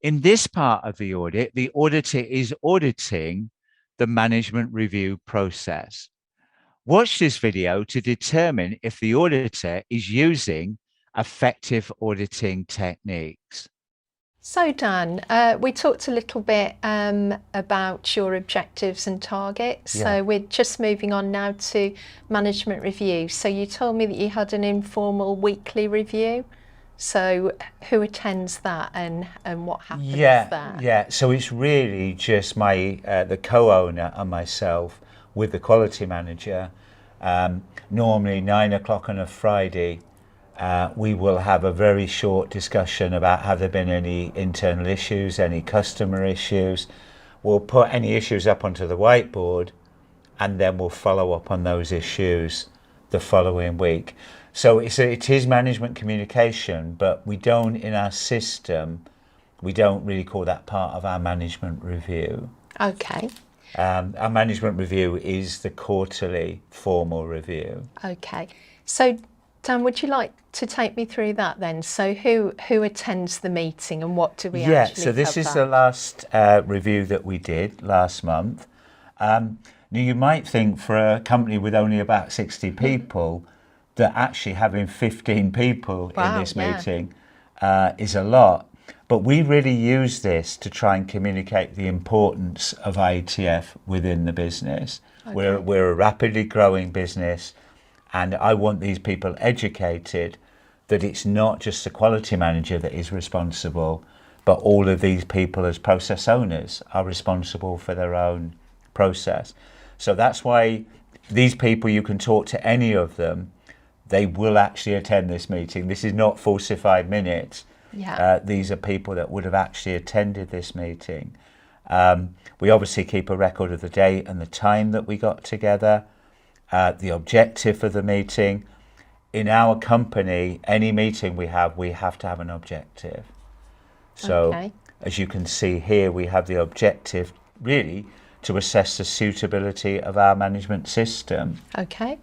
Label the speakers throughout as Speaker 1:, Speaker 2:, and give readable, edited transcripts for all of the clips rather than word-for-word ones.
Speaker 1: In this part of the audit, the auditor is auditing the management review process. Watch this video to determine if the auditor is using effective auditing techniques.
Speaker 2: So Dan, we talked a little bit about your objectives and targets.
Speaker 1: Yeah.
Speaker 2: So we're just moving on now to management review. So you told me that you had an informal weekly review. So who attends that and what happens there?
Speaker 1: Yeah, so it's really just the co-owner and myself with the quality manager. Normally 9 o'clock on a Friday, we will have a very short discussion about have there been any internal issues, any customer issues. We'll put any issues up onto the whiteboard and then we'll follow up on those issues the following week. So it is management communication, but we don't, in our system, we don't really call that part of our management review.
Speaker 2: Okay.
Speaker 1: Our management review is the quarterly formal review.
Speaker 2: Okay. So Dan, would you like to take me through that then? So who attends the meeting and what do we actually cover?
Speaker 1: Yeah, so this is the last review that we did last month. Now you might think for a company with only about 60 people that actually having 15 people in this meeting is a lot. But we really use this to try and communicate the importance of IATF within the business. Okay. We're a rapidly growing business, and I want these people educated that it's not just the quality manager that is responsible, but all of these people as process owners are responsible for their own process. So that's why these people, you can talk to any of them, they will actually attend this meeting. This is not falsified minutes.
Speaker 2: Yeah.
Speaker 1: These are people that would have actually attended this meeting. We obviously keep a record of the date and the time that we got together, the objective for the meeting. In our company, any meeting we have to have an objective. So as you can see here, we have the objective really to assess the suitability of our management system.
Speaker 2: Okay.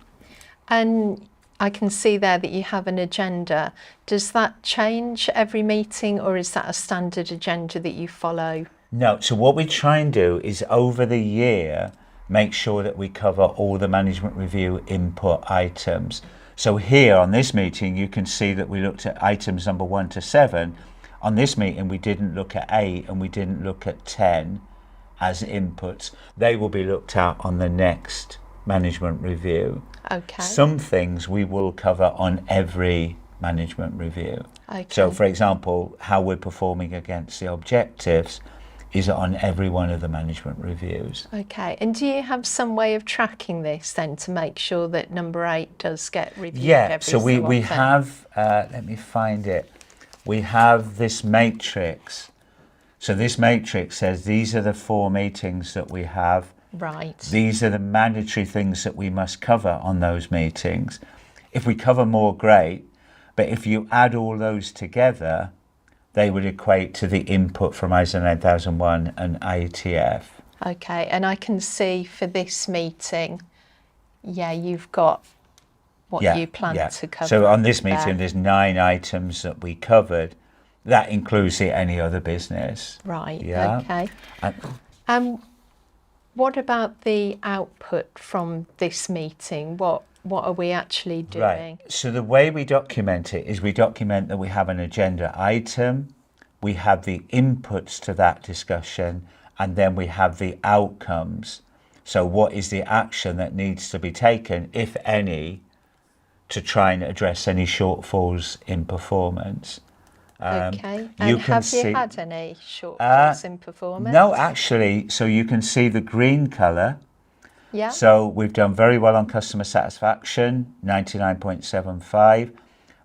Speaker 2: And I can see there that you have an agenda. Does that change every meeting or is that a standard agenda that you follow?
Speaker 1: No, so what we try and do is over the year, make sure that we cover all the management review input items. So here on this meeting, you can see that we looked at items number 1 to 7. On this meeting, we didn't look at 8 and we didn't look at 10 as inputs. They will be looked at on the next management review.
Speaker 2: Okay.
Speaker 1: Some things we will cover on every management review.
Speaker 2: Okay.
Speaker 1: So for example, how we're performing against the objectives is on every one of the management reviews.
Speaker 2: Okay, and do you have some way of tracking this then to make sure that number 8 does get reviewed?
Speaker 1: Yeah, so we have, let me find it, we have this matrix. So this matrix says these are the 4 meetings that we have.
Speaker 2: Right.
Speaker 1: These are the mandatory things that we must cover on those meetings. If we cover more, great, but if you add all those together, they would equate to the input from ISO 9001 and IATF.
Speaker 2: Okay, and I can see for this meeting, you've got what you plan to cover.
Speaker 1: So on this meeting, there's 9 items that we covered. That includes any other business.
Speaker 2: Right,
Speaker 1: yeah.
Speaker 2: Okay. What about the output from this meeting? What are we actually doing?
Speaker 1: Right. So the way we document it is we document that we have an agenda item, we have the inputs to that discussion, and then we have the outcomes. So what is the action that needs to be taken, if any, to try and address any shortfalls in performance?
Speaker 2: Okay, and have you had any shortfalls in performance?
Speaker 1: No, actually, so you can see the green colour.
Speaker 2: Yeah.
Speaker 1: So we've done very well on customer satisfaction, 99.75,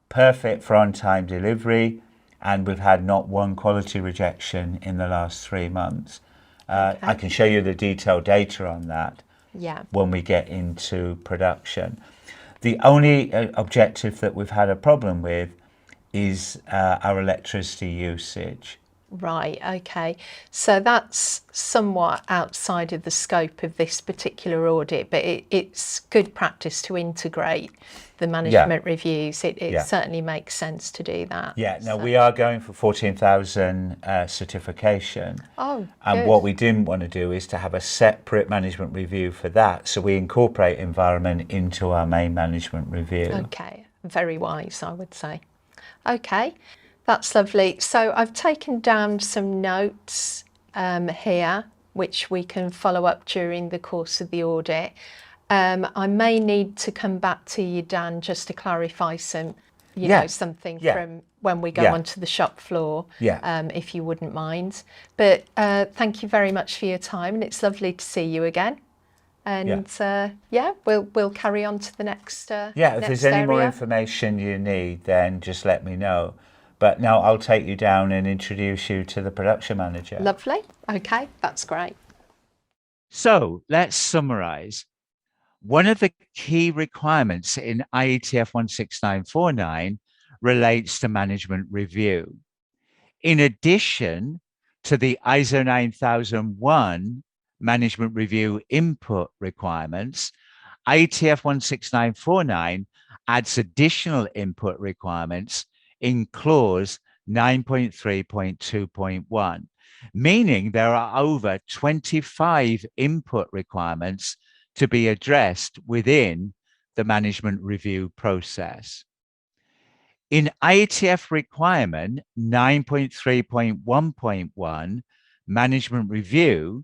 Speaker 1: perfect for on-time delivery, and we've had not one quality rejection in the last 3 months. I can show you the detailed data on that when we get into production. The only objective that we've had a problem with is our electricity usage.
Speaker 2: Right, okay. So that's somewhat outside of the scope of this particular audit, but it's good practice to integrate the management reviews. It certainly makes sense to do that.
Speaker 1: Yeah, no, we are going for 14,000 certification.
Speaker 2: Oh,
Speaker 1: and
Speaker 2: good.
Speaker 1: what we didn't want to do is to have a separate management review for that. So we incorporate environment into our main management review.
Speaker 2: Okay, very wise, I would say. Okay. That's lovely. So I've taken down some notes here, which we can follow up during the course of the audit. I may need to come back to you, Dan, just to clarify some, you know, something from when we go onto the shop floor, if you wouldn't mind. But thank you very much for your time, and it's lovely to see you again. And we'll carry on to the next.
Speaker 1: If
Speaker 2: next
Speaker 1: there's any more
Speaker 2: area.
Speaker 1: information you need, then just let me know. But now I'll take you down and introduce you to the production manager.
Speaker 2: Lovely. Okay, that's great.
Speaker 1: So let's summarize. One of the key requirements in IATF 16949 relates to management review. In addition to the ISO 9001 management review input requirements, IATF 16949 adds additional input requirements in clause 9.3.2.1, meaning there are over 25 input requirements to be addressed within the management review process. In IATF requirement 9.3.1.1, management review,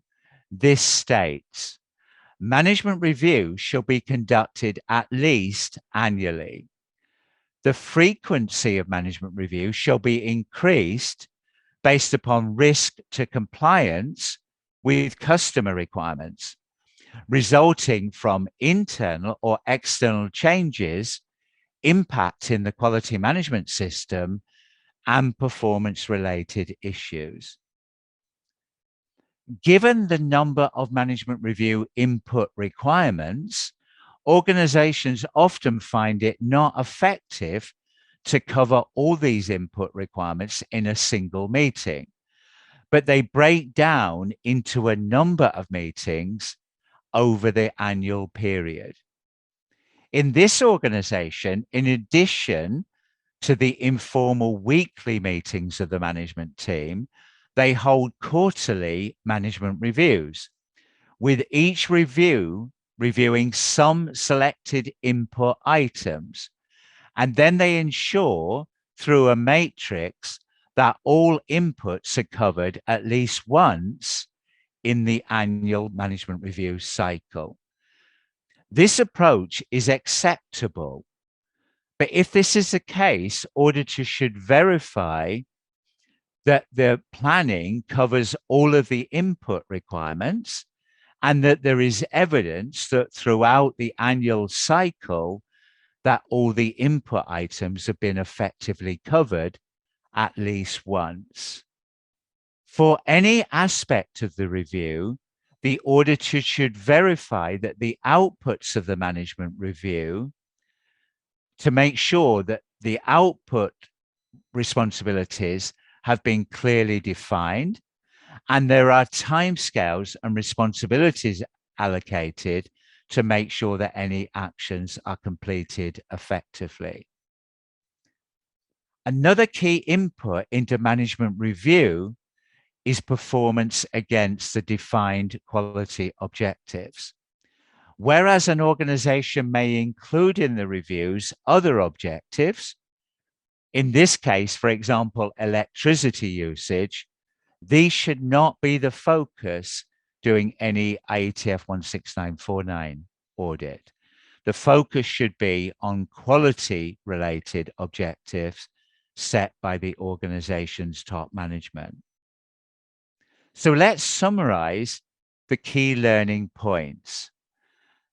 Speaker 1: this states, management review shall be conducted at least annually. The frequency of management review shall be increased based upon risk to compliance with customer requirements, resulting from internal or external changes impacting the quality management system and performance-related issues. Given the number of management review input requirements, organizations often find it not effective to cover all these input requirements in a single meeting, but they break down into a number of meetings over the annual period. In this organization, in addition to the informal weekly meetings of the management team, they hold quarterly management reviews, with each review reviewing some selected input items, and then they ensure through a matrix that all inputs are covered at least once in the annual management review cycle. This approach is acceptable, but if this is the case, auditors should verify that the planning covers all of the input requirements and that there is evidence that throughout the annual cycle that all the input items have been effectively covered at least once. For any aspect of the review, the auditor should verify that the outputs of the management review to make sure that the output responsibilities have been clearly defined and there are timescales and responsibilities allocated to make sure that any actions are completed effectively. Another key input into management review is performance against the defined quality objectives. Whereas an organization may include in the reviews other objectives, in this case, for example, electricity usage, these should not be the focus during any IATF 16949 audit. The focus should be on quality-related objectives set by the organization's top management. So let's summarize the key learning points.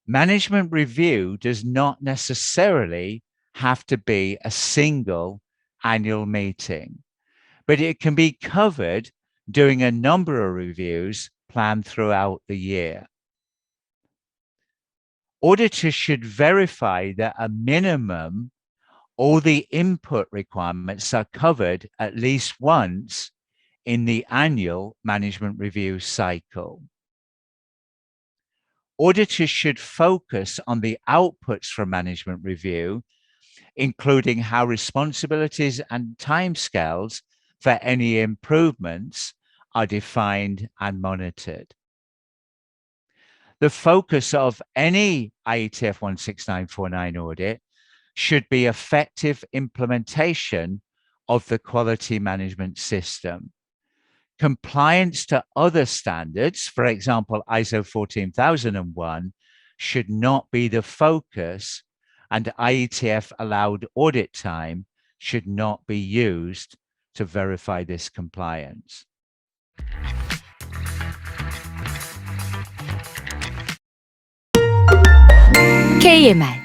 Speaker 1: Management review does not necessarily have to be a single annual meeting, but it can be covered during a number of reviews planned throughout the year. Auditors should verify that a minimum all the input requirements are covered at least once in the annual management review cycle. Auditors should focus on the outputs from management review, including how responsibilities and timescales for any improvements are defined and monitored. The focus of any IATF 16949 audit should be effective implementation of the quality management system. Compliance to other standards, for example, ISO 14001, should not be the focus, and IATF allowed audit time should not be used to verify this compliance.
Speaker 3: KMR